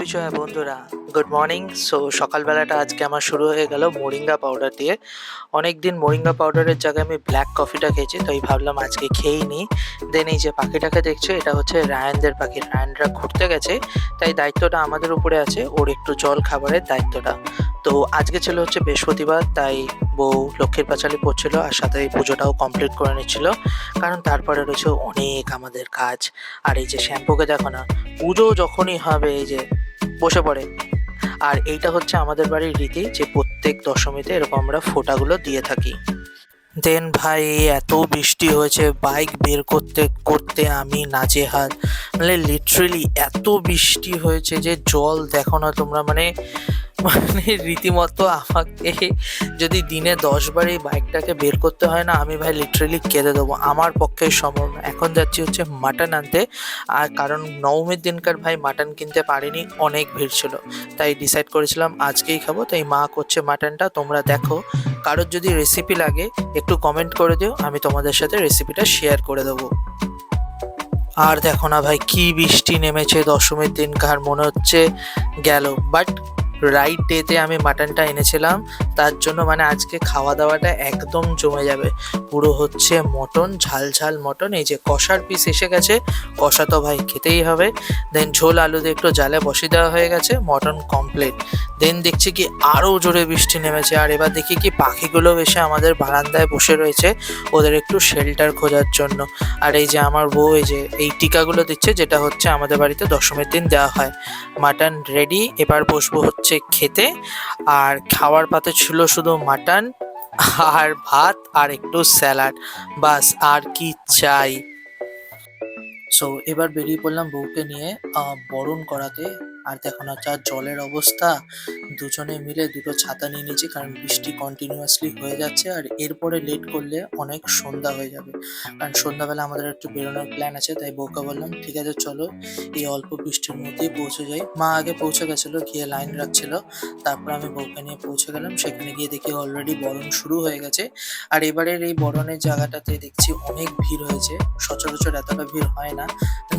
পরিচয় বন্ধুরা, good morning. সকালবেলাটা আজকে আমার শুরু হয়ে গেল মোরিঙ্গা পাউডার দিয়ে। অনেক দিন মোরিঙ্গা পাউডারের জায়গায় আমি ব্ল্যাক কফিটা খেয়েছি, তাই ভাবলাম আজকে খেয়েই নিই। দেন এই যে পাখিটাকে দেখছো, এটা হচ্ছে রায়ানদের পাখি। রায়ানরা ঘুরতে গেছে, তাই দায়িত্বটা আমাদের উপরে আছে, ওর একটু জল খাবারের দায়িত্বটা। তো আজকে ছিল হচ্ছে বৃহস্পতিবার, তাই বউ লক্ষ্মীর পাঁচালি পড়ছিল আর সাথে এই পুজোটাও কমপ্লিট করে নিচ্ছিল, কারণ তারপরে রয়েছে অনেক আমাদের কাজ। আর এই যে শ্যাম্পুকে দেখো না, পুজো যখনই হবে এই যে বসে পড়ে। আর এইটা হচ্ছে আমাদের বাড়ির রীতি যে প্রত্যেক দশমীতে এরকম আমরা ফোঁটাগুলো দিয়ে থাকি। দেন ভাই, এত বৃষ্টি হয়েছে, বাইক বের করতে করতে আমি নাজেহাল। মানে লিটারেলি এত বৃষ্টি হয়েছে যে জল দেখো না তোমরা, মানে মানে রীতিমতো আমাকে যদি দিনে 10বার এই বাইকটাকে বের করতে হয় না, আমি ভাই লিটারেলি কেঁদে দেবো। আমার পক্ষে সম্ভব না। এখন যাচ্ছি হচ্ছে মাটন আনতে, আর কারণ নবমীর দিনকার ভাই মাটন কিনতে পারিনি, অনেক ভিড় ছিল, তাই ডিসাইড করেছিলাম আজকেই খাবো। তাই মা করছে মাটনটা, তোমরা দেখো। কারোর যদি রেসিপি লাগে একটু কমেন্ট করে দিও, আমি তোমাদের সাথে রেসিপিটা শেয়ার করে দেবো। আর দেখো না ভাই, কি বৃষ্টি নেমেছে দশমীর দিনকার, মনে হচ্ছে গেল। বাট রাইট ডেতে আমি মাটনটা এনেছিলাম, তার জন্য মানে আজকে খাওয়া দাওয়াটা একদম জমে যাবে। পুরো হচ্ছে মটন, ঝাল ঝাল মটন। এই যে কষার পিস এসে গেছে, কষা তো ভাই খেতেই হবে। দেন ঝোল আলু দিয়ে একটু জালে বসিয়ে দেওয়া হয়ে গেছে, মটন কমপ্লিট। দেন দেখছি কি আরও জোরে বৃষ্টি নেমেছে, আর এবার দেখি কি পাখিগুলো এসে আমাদের বারান্দায় বসে রয়েছে ওদের একটু শেল্টার খোঁজার জন্য। আর এই যে আমার বউ এই যে এই টিকাগুলো দিচ্ছে, যেটা হচ্ছে আমাদের বাড়িতে দশমীর দিন দেওয়া হয়। মাটন রেডি, এবার বসবো হচ্ছে খেতে। আর খাওয়ার পাতে ছিল শুধু মাটন আর ভাত আর একটু স্যালাড, বাস আর কি চাই। এবার বেরিয়ে পড়লাম বউকে নিয়ে বরণ করাতে। আর দেখো না যা জলের অবস্থা, দুজনে মিলে দুটো ছাতা নিয়ে নিয়েছি, কারণ বৃষ্টি কন্টিনিউয়াসলি হয়ে যাচ্ছে। আর এরপরে লেট করলে অনেক সন্ধ্যা হয়ে যাবে, কারণ সন্ধ্যাবেলা আমাদের একটু বেরোনোর প্ল্যান আছে। তাই বউকে বললাম ঠিক আছে চলো, এই অল্প বৃষ্টির মধ্যেই পৌঁছে যাই। মা আগে পৌঁছে গেছিলো, গিয়ে লাইন রাখছিল। তারপর আমি বউকে নিয়ে পৌঁছে গেলাম, সেখানে গিয়ে দেখি অলরেডি বরণ শুরু হয়ে গেছে। আর এবারের এই বরণের জায়গাটাতে দেখছি অনেক ভিড় হয়েছে, সচরাচর এতটা ভিড় হয় না।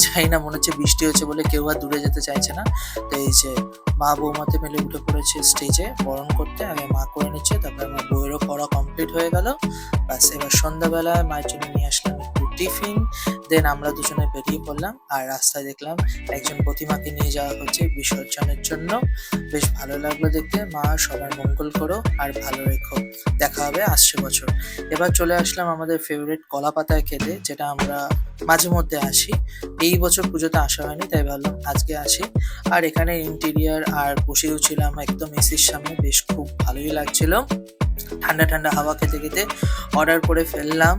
জানি না, মনে হচ্ছে বৃষ্টি হচ্ছে বলে কেউ আর দূরে যেতে চাইছে না। তো এই যে মা বৌমাতে মিলে উঠে পড়েছে স্টেজে বরণ করতে। আগে মা করে নিচ্ছে, তারপরে আমার বউয়েরও করা কমপ্লিট হয়ে গেল। বাস এবার সন্ধ্যাবেলায় মায়ের জন্য নিয়ে আসলাম একটু টিফিন। দেন আমরা দুজনে বেরিয়ে পড়লাম। আর রাস্তায় দেখলাম একজন প্রতিমাকে নিয়ে যাওয়া হচ্ছে বিসর্জনের জন্য। বেশ ভালো লাগলো দেখতে। মা সবার মঙ্গল করো আর ভালো রেখো, দেখা হবে আসছে বছর। এবার চলে আসলাম আমাদের ফেভারিট কলা পাতায় খেতে, যেটা আমরা মাঝে মধ্যে আসি। এই বছর পুজোতে আসা হয়নি, তাই ভাবলাম আজকে আসি। আর এখানে ইন্টেরিয়ার আর বসেও ছিলাম একদম এসির সামনে, বেশ খুব ভালোই লাগছিল। ঠান্ডা ঠান্ডা হাওয়া খেতে খেতে অর্ডার করে ফেললাম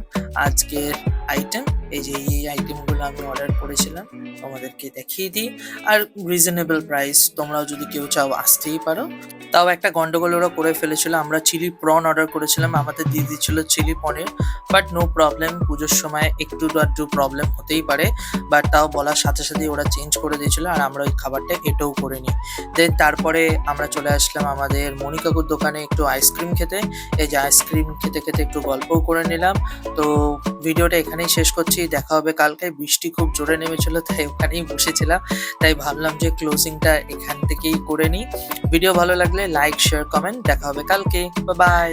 আজকের আইটেম। এই যে এই আইটেমগুলো আমি অর্ডার করেছিলাম, তোমাদেরকে দেখিয়ে দিই। আর রিজনেবল প্রাইস, তোমরাও যদি কেউ চাও আসতেই পারো। তাও একটা গন্ডগোল ওরা করে ফেলেছিল, আমরা চিলি প্রন অর্ডার করেছিলাম, আমাদের দিয়ে দিচ্ছিল chilli paneer. But no problem, পুজোর সময় একটু আধটু প্রবলেম হতেই পারে। বাট তাও বলার সাথে সাথেই ওরা চেঞ্জ করে দিয়েছিল, আর আমরা ওই খাবারটা এটাও করে নিই। দেন তারপরে আমরা চলে আসলাম আমাদের মণি কাকুর দোকানে একটু আইসক্রিম খেতে। এই যে আইসক্রিম খেতে খেতে একটু গল্পও করে নিলাম। তো ভিডিওটা এখানেই শেষ করছি, দেখা হবে কালকে। বৃষ্টি খুব জোরে নেমেছিল, তাই ওখানেই বসেছিলাম, তাই ভাবলাম যে ক্লোজিংটা এখান থেকেই করে নিই। ভিডিও ভালো লাগলে লাইক শেয়ার কমেন্ট, দেখা হবে কালকে। Bye bye.